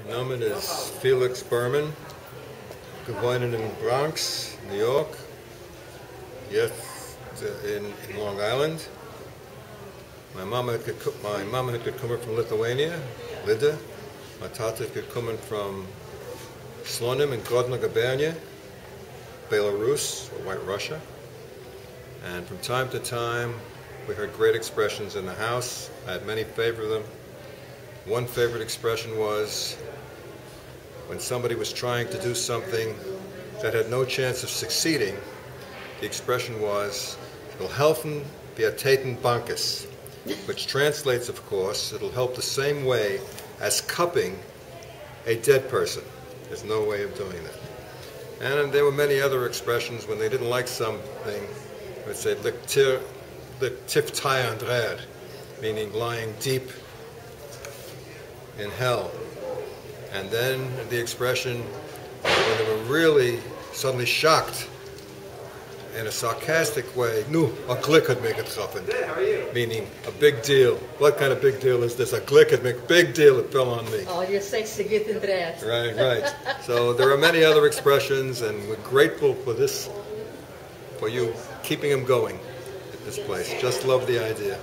Name is Felix Berman, geboren in Bronx, New York, yes, in Long Island. My mama had come from Lithuania, Lida. My tata had come from Slonim in Grodno Gubernia, Belarus, or White Russia. And from time to time, we heard great expressions in the house. I had many favorite them. One favorite expression was when somebody was trying to do something that had no chance of succeeding, the expression was, "It'll helfen via toytn bankes," which translates, of course, it'll help the same way as cupping a dead person. There's no way of doing that. And there were many other expressions when they didn't like something. They would say, "Tiftai andred," meaning lying deep in hell. And then the expression when they were really suddenly shocked in a sarcastic way, "Nu, a glik had make getrofn," meaning a big deal. What kind of big deal is this? A glik had make big deal, it fell on me. Oh, you say sigit in dread. Right, right. So there are many other expressions, and we're grateful for this, for you keeping them going at this place. Just love the idea.